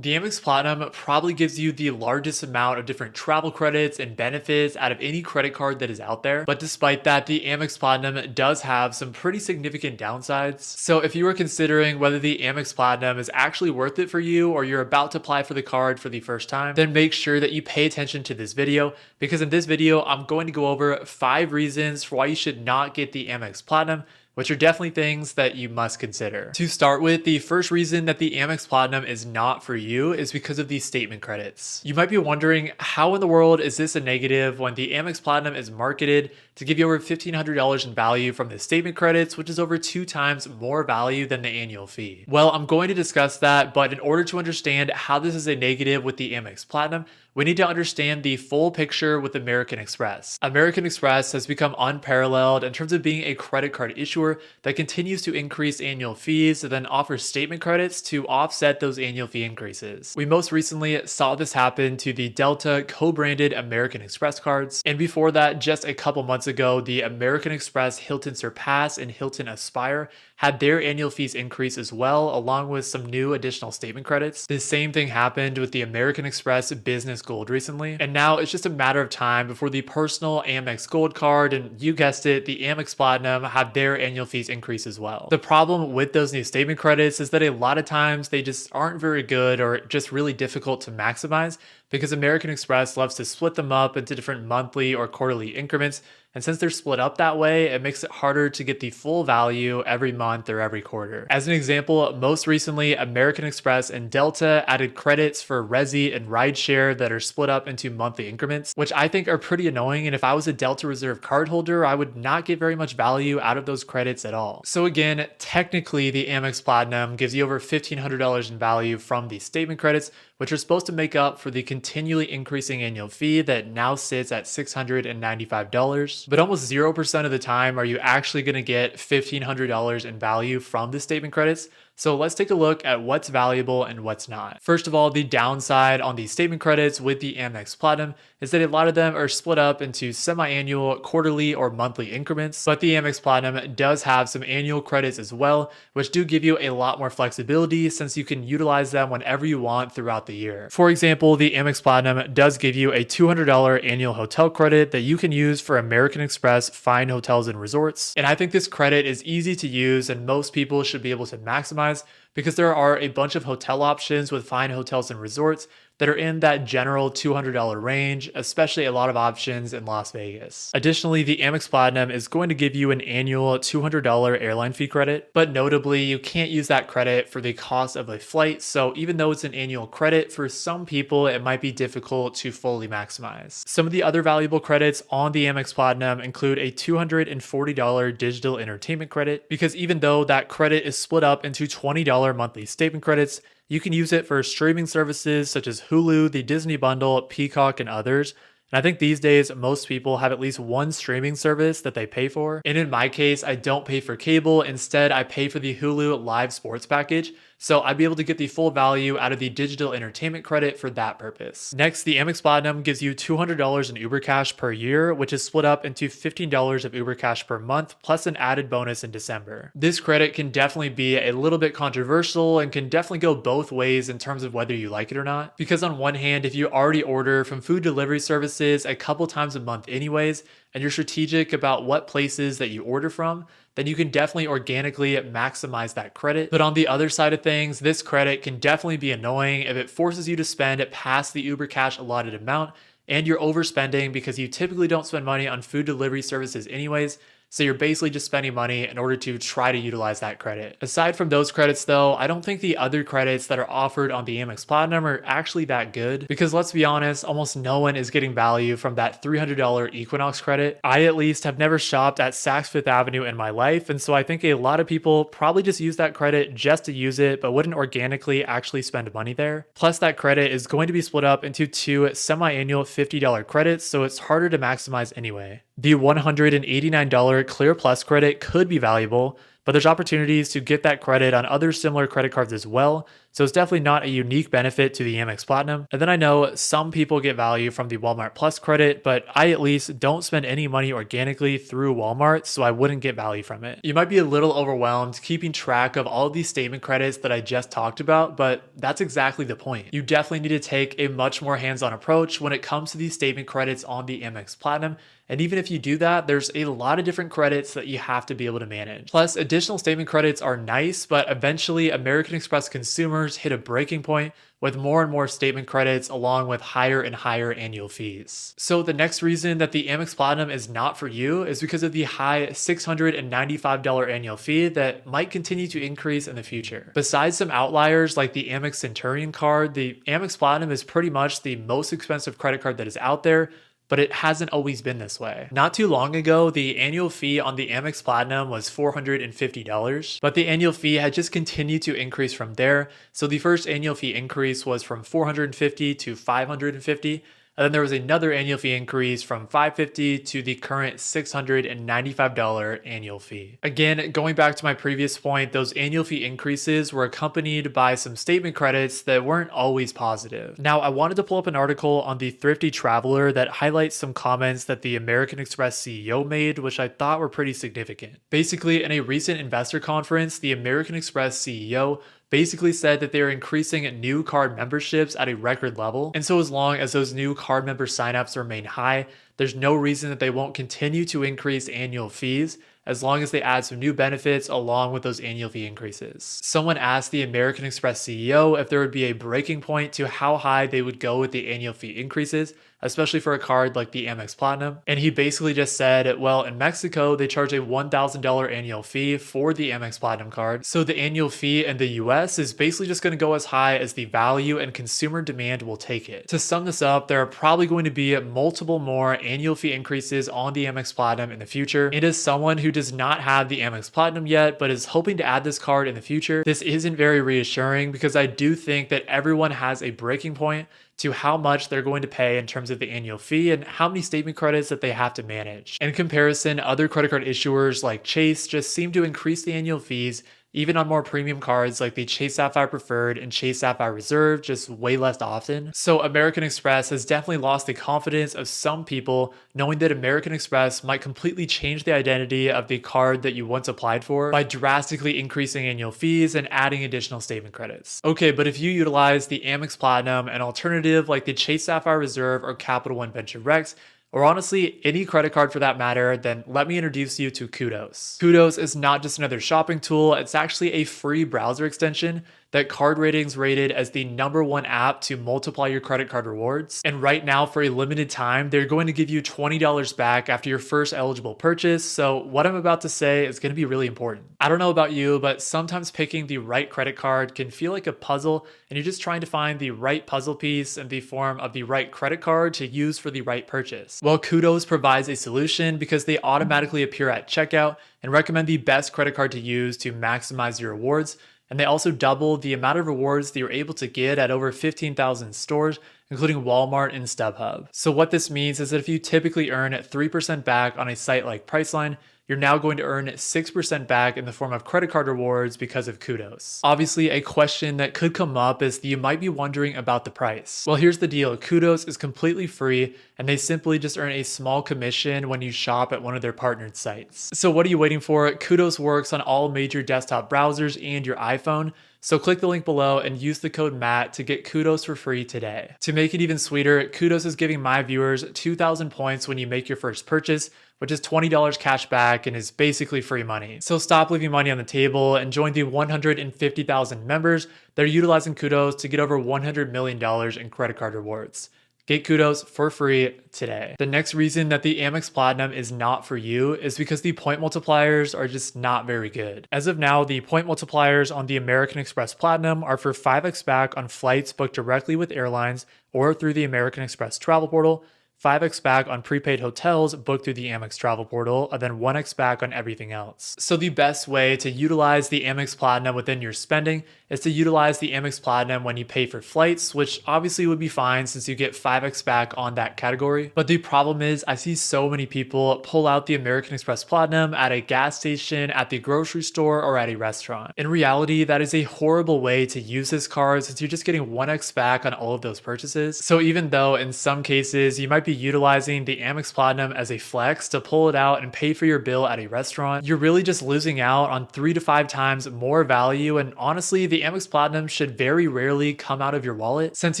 The Amex Platinum probably gives you the largest amount of different travel credits and benefits out of any credit card that is out there. But despite that, the Amex Platinum does have some pretty significant downsides. So if you are considering whether the Amex Platinum is actually worth it for you or you're about to apply for the card for the first time, then make sure that you pay attention to this video, because in this video, I'm going to go over 5 reasons for why you should not get the Amex Platinum, which are definitely things that you must consider. To start with, the first reason that the Amex Platinum is not for you is because of these statement credits. You might be wondering, how in the world is this a negative when the Amex Platinum is marketed to give you over $1,500 in value from the statement credits, which is over 2 times more value than the annual fee? Well, I'm going to discuss that, but in order to understand how this is a negative with the Amex Platinum, we need to understand the full picture with American Express. American Express has become unparalleled in terms of being a credit card issuer that continues to increase annual fees and then offers statement credits to offset those annual fee increases. We most recently saw this happen to the Delta co-branded American Express cards. And before that, just a couple months ago, the American Express Hilton Surpass and Hilton Aspire had their annual fees increase as well, along with some new additional statement credits. The same thing happened with the American Express Business Gold recently. And now it's just a matter of time before the personal Amex Gold card, and you guessed it, the Amex Platinum, have their annual fees increase as well. The problem with those new statement credits is that a lot of times they just aren't very good or just really difficult to maximize, because American Express loves to split them up into different monthly or quarterly increments. And since they're split up that way, it makes it harder to get the full value every month or every quarter. As an example, most recently, American Express and Delta added credits for Resi and Rideshare that are split up into monthly increments, which I think are pretty annoying. And if I was a Delta Reserve cardholder, I would not get very much value out of those credits at all. So again, technically, the Amex Platinum gives you over $1,500 in value from these statement credits, which are supposed to make up for the continually increasing annual fee that now sits at $695. But almost 0% of the time are you actually going to get $1,500 in value from the statement credits. So let's take a look at what's valuable and what's not. First of all, the downside on these statement credits with the Amex Platinum is that a lot of them are split up into semi-annual, quarterly, or monthly increments. But the Amex Platinum does have some annual credits as well, which do give you a lot more flexibility since you can utilize them whenever you want throughout the year. For example, the Amex Platinum does give you a $200 annual hotel credit that you can use for American Express fine hotels and resorts. And I think this credit is easy to use and most people should be able to maximize, because there are a bunch of hotel options with fine hotels and resorts that are in that general $200 range, especially a lot of options in Las Vegas. Additionally, the Amex Platinum is going to give you an annual $200 airline fee credit, but notably, you can't use that credit for the cost of a flight. So even though it's an annual credit, for some people, it might be difficult to fully maximize. Some of the other valuable credits on the Amex Platinum include a $240 digital entertainment credit, because even though that credit is split up into $20 monthly statement credits, you can use it for streaming services such as Hulu, the Disney Bundle, Peacock, and others. And I think these days, most people have at least one streaming service that they pay for. And in my case, I don't pay for cable. Instead, I pay for the Hulu Live Sports package. So I'd be able to get the full value out of the digital entertainment credit for that purpose. Next, the Amex Platinum gives you $200 in Uber Cash per year, which is split up into $15 of Uber Cash per month, plus an added bonus in December. This credit can definitely be a little bit controversial and can definitely go both ways in terms of whether you like it or not. Because on one hand, if you already order from food delivery services a couple times a month anyways, and you're strategic about what places that you order from, then you can definitely organically maximize that credit. But on the other side of things, this credit can definitely be annoying if it forces you to spend past the Uber Cash allotted amount and you're overspending because you typically don't spend money on food delivery services anyways. So you're basically just spending money in order to try to utilize that credit. Aside from those credits though, I don't think the other credits that are offered on the Amex Platinum are actually that good, because let's be honest, almost no one is getting value from that $300 Equinox credit. I at least have never shopped at Saks Fifth Avenue in my life, and so I think a lot of people probably just use that credit just to use it, but wouldn't organically actually spend money there. Plus that credit is going to be split up into 2 semi-annual $50 credits, so it's harder to maximize anyway. The $189 Clear Plus credit could be valuable, but there's opportunities to get that credit on other similar credit cards as well. So it's definitely not a unique benefit to the Amex Platinum. And then I know some people get value from the Walmart Plus credit, but I at least don't spend any money organically through Walmart, so I wouldn't get value from it. You might be a little overwhelmed keeping track of all of these statement credits that I just talked about, but that's exactly the point. You definitely need to take a much more hands-on approach when it comes to these statement credits on the Amex Platinum. And even if you do that, there's a lot of different credits that you have to be able to manage. Plus, additional statement credits are nice, but eventually American Express consumers hit a breaking point with more and more statement credits along with higher and higher annual fees. So the next reason that the Amex Platinum is not for you is because of the high $695 annual fee that might continue to increase in the future. Besides some outliers like the Amex Centurion card, the Amex Platinum is pretty much the most expensive credit card that is out there, but it hasn't always been this way. Not too long ago, the annual fee on the Amex Platinum was $450, but the annual fee had just continued to increase from there. So the first annual fee increase was from $450 to $550. And then there was another annual fee increase from $550 to the current $695 annual fee. Again, going back to my previous point, those annual fee increases were accompanied by some statement credits that weren't always positive. Now, I wanted to pull up an article on the Thrifty Traveler that highlights some comments that the American Express CEO made, which I thought were pretty significant. Basically, in a recent investor conference, the American Express CEO basically said that they're increasing new card memberships at a record level. And so as long as those new card member signups remain high, there's no reason that they won't continue to increase annual fees as long as they add some new benefits along with those annual fee increases. Someone asked the American Express CEO if there would be a breaking point to how high they would go with the annual fee increases, especially for a card like the Amex Platinum. And he basically just said, well, in Mexico, they charge a $1,000 annual fee for the Amex Platinum card. So the annual fee in the US is basically just gonna go as high as the value and consumer demand will take it. To sum this up, there are probably going to be multiple more annual fee increases on the Amex Platinum in the future. And as someone who does not have the Amex Platinum yet, but is hoping to add this card in the future, this isn't very reassuring because I do think that everyone has a breaking point to how much they're going to pay in terms of the annual fee and how many statement credits that they have to manage. In comparison, other credit card issuers like Chase just seem to increase the annual fees even on more premium cards like the Chase Sapphire Preferred and Chase Sapphire Reserve, just way less often. So American Express has definitely lost the confidence of some people knowing that American Express might completely change the identity of the card that you once applied for by drastically increasing annual fees and adding additional statement credits. Okay, but if you utilize the Amex Platinum, an alternative like the Chase Sapphire Reserve or Capital One Venture Rex, or honestly, any credit card for that matter, then let me introduce you to Kudos. Kudos is not just another shopping tool, it's actually a free browser extension that Card Ratings rated as the #1 app to multiply your credit card rewards. And right now, for a limited time, they're going to give you $20 back after your first eligible purchase. So what I'm about to say is going to be really important. I don't know about you, but sometimes picking the right credit card can feel like a puzzle, and you're just trying to find the right puzzle piece in the form of the right credit card to use for the right purchase. Well, Kudos provides a solution because they automatically appear at checkout and recommend the best credit card to use to maximize your rewards. And they also double the amount of rewards that you're able to get at over 15,000 stores, including Walmart and StubHub. So what this means is that if you typically earn 3% back on a site like Priceline, you're now going to earn 6% back in the form of credit card rewards because of Kudos. Obviously, a question that could come up is that you might be wondering about the price. Well, here's the deal. Kudos is completely free, and they simply just earn a small commission when you shop at one of their partnered sites. So what are you waiting for? Kudos works on all major desktop browsers and your iPhone. So click the link below and use the code MATT to get Kudos for free today. To make it even sweeter, Kudos is giving my viewers 2,000 points when you make your first purchase, which is $20 cash back and is basically free money. So stop leaving money on the table and join the 150,000 members that are utilizing Kudos to get over $100 million in credit card rewards. Get Kudos for free today. The next reason that the Amex Platinum is not for you is because the point multipliers are just not very good. As of now, the point multipliers on the American Express Platinum are for 5x back on flights booked directly with airlines or through the American Express travel portal, 5x back on prepaid hotels booked through the Amex travel portal, and then 1x back on everything else. So the best way to utilize the Amex Platinum within your spending is to utilize the Amex Platinum when you pay for flights, which obviously would be fine since you get 5x back on that category. But the problem is I see so many people pull out the American Express Platinum at a gas station, at the grocery store, or at a restaurant. In reality, that is a horrible way to use this card since you're just getting 1x back on all of those purchases. So even though in some cases you might be utilizing the Amex Platinum as a flex to pull it out and pay for your bill at a restaurant, you're really just losing out on 3 to 5 times more value. And honestly, the Amex Platinum should very rarely come out of your wallet since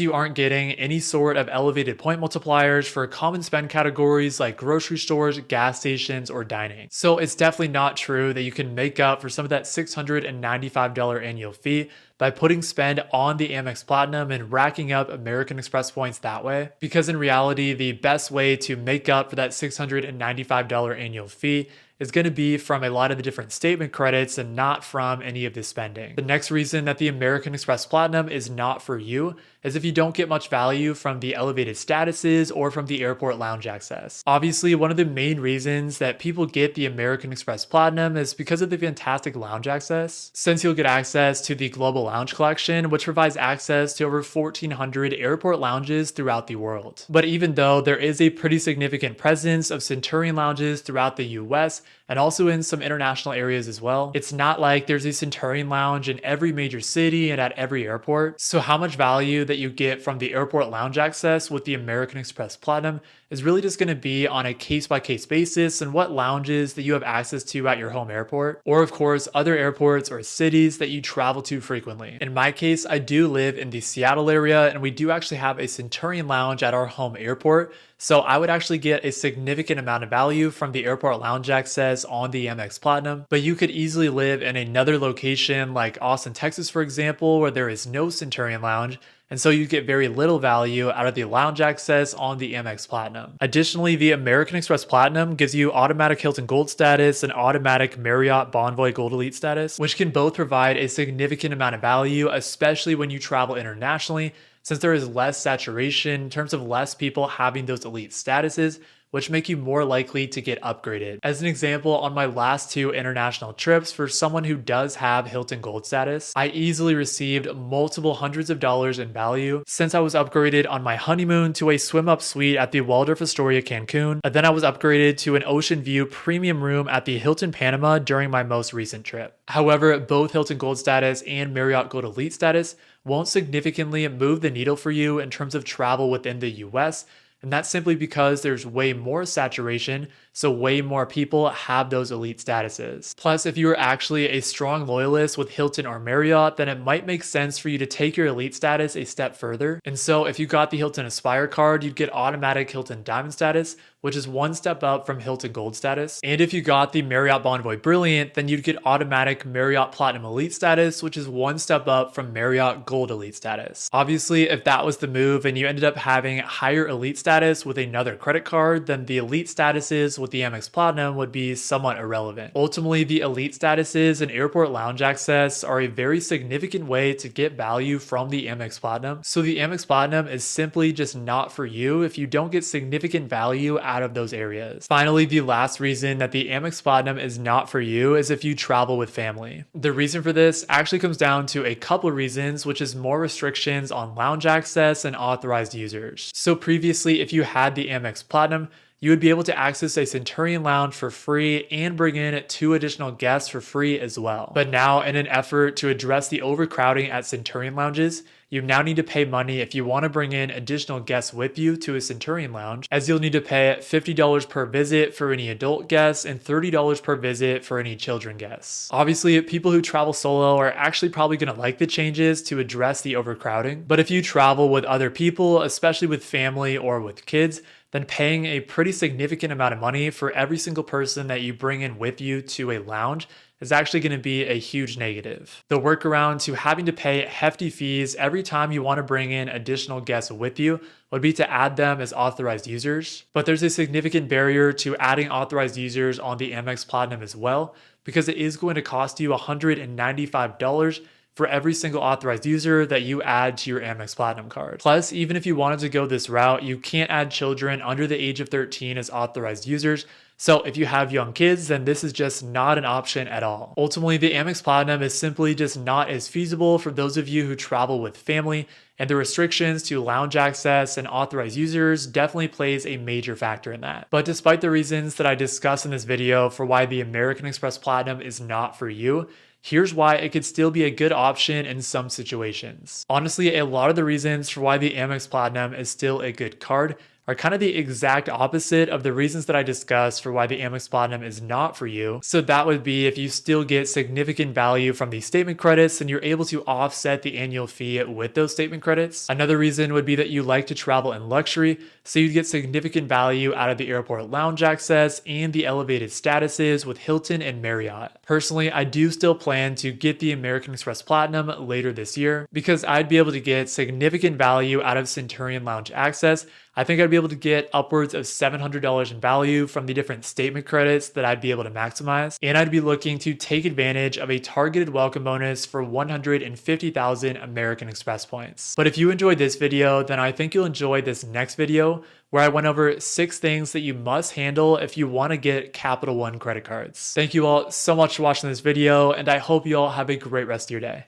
you aren't getting any sort of elevated point multipliers for common spend categories like grocery stores, gas stations, or dining. So it's definitely not true that you can make up for some of that $695 annual fee by putting spend on the Amex Platinum and racking up American Express points that way. Because in reality, the best way to make up for that $695 annual fee is going to be from a lot of the different statement credits and not from any of the spending. The next reason that the American Express Platinum is not for you is if you don't get much value from the elevated statuses or from the airport lounge access. Obviously, one of the main reasons that people get the American Express Platinum is because of the fantastic lounge access, since you'll get access to the Global Lounge Collection, which provides access to over 1,400 airport lounges throughout the world. But even though there is a pretty significant presence of Centurion lounges throughout the US, and also in some international areas as well, it's not like there's a Centurion lounge in every major city and at every airport. So how much value that you get from the airport lounge access with the American Express Platinum is really just going to be on a case-by-case basis and what lounges that you have access to at your home airport, or of course other airports or cities that you travel to frequently. In my case, I do live in the Seattle area and we do actually have a Centurion lounge at our home airport. So I would actually get a significant amount of value from the airport lounge access on the Amex Platinum, but you could easily live in another location like Austin, Texas, for example, where there is no Centurion lounge, and so you get very little value out of the lounge access on the Amex Platinum. Additionally, the American Express Platinum gives you automatic Hilton Gold status and automatic Marriott Bonvoy Gold Elite status, which can both provide a significant amount of value, especially when you travel internationally, since there is less saturation in terms of less people having those elite statuses, which make you more likely to get upgraded. As an example, on my last 2 international trips, for someone who does have Hilton Gold status, I easily received multiple hundreds of dollars in value since I was upgraded on my honeymoon to a swim up suite at the Waldorf Astoria Cancun, and then I was upgraded to an ocean view premium room at the Hilton Panama during my most recent trip. However, both Hilton Gold status and Marriott Gold Elite status won't significantly move the needle for you in terms of travel within the US, and that's simply because there's way more saturation, so way more people have those elite statuses. Plus, if you are actually a strong loyalist with Hilton or Marriott, then it might make sense for you to take your elite status a step further. And so if you got the Hilton Aspire card, you'd get automatic Hilton Diamond status, which is 1 step up from Hilton Gold status. And if you got the Marriott Bonvoy Brilliant, then you'd get automatic Marriott Platinum Elite status, which is 1 step up from Marriott Gold Elite status. Obviously, if that was the move and you ended up having higher elite status with another credit card, then the elite statuses with the Amex Platinum would be somewhat irrelevant. Ultimately, the elite statuses and airport lounge access are a very significant way to get value from the Amex Platinum. So the Amex Platinum is simply just not for you if you don't get significant value out of those areas. Finally, the last reason that the Amex Platinum is not for you is if you travel with family. The reason for this actually comes down to a couple of reasons, which is more restrictions on lounge access and authorized users. So previously, if you had the Amex Platinum, you would be able to access a Centurion lounge for free and bring in 2 additional guests for free as well. But now, in an effort to address the overcrowding at Centurion lounges, you now need to pay money if you want to bring in additional guests with you to a Centurion lounge, as you'll need to pay $50 per visit for any adult guests and $30 per visit for any children guests. Obviously, people who travel solo are actually probably going to like the changes to address the overcrowding, but if you travel with other people, especially with family or with kids, then paying a pretty significant amount of money for every single person that you bring in with you to a lounge is actually going to be a huge negative. The workaround to having to pay hefty fees every time you want to bring in additional guests with you would be to add them as authorized users. But there's a significant barrier to adding authorized users on the Amex Platinum as well, because it is going to cost you $195 for every single authorized user that you add to your Amex Platinum card. Plus, even if you wanted to go this route, you can't add children under the age of 13 as authorized users. So if you have young kids, then this is just not an option at all. Ultimately, the Amex Platinum is simply just not as feasible for those of you who travel with family, and the restrictions to lounge access and authorized users definitely plays a major factor in that. But despite the reasons that I discussed in this video for why the American Express Platinum is not for you, here's why it could still be a good option in some situations. Honestly, a lot of the reasons for why the Amex Platinum is still a good card are kind of the exact opposite of the reasons that I discussed for why the Amex Platinum is not for you. So that would be if you still get significant value from these statement credits and you're able to offset the annual fee with those statement credits. Another reason would be that you like to travel in luxury, so you'd get significant value out of the airport lounge access and the elevated statuses with Hilton and Marriott. Personally, I do still plan to get the American Express Platinum later this year because I'd be able to get significant value out of Centurion Lounge access. I think I'd be able to get upwards of $700 in value from the different statement credits that I'd be able to maximize. And I'd be looking to take advantage of a targeted welcome bonus for 150,000 American Express points. But if you enjoyed this video, then I think you'll enjoy this next video where I went over 6 things that you must handle if you want to get Capital One credit cards. Thank you all so much for watching this video, and I hope you all have a great rest of your day.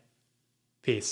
Peace.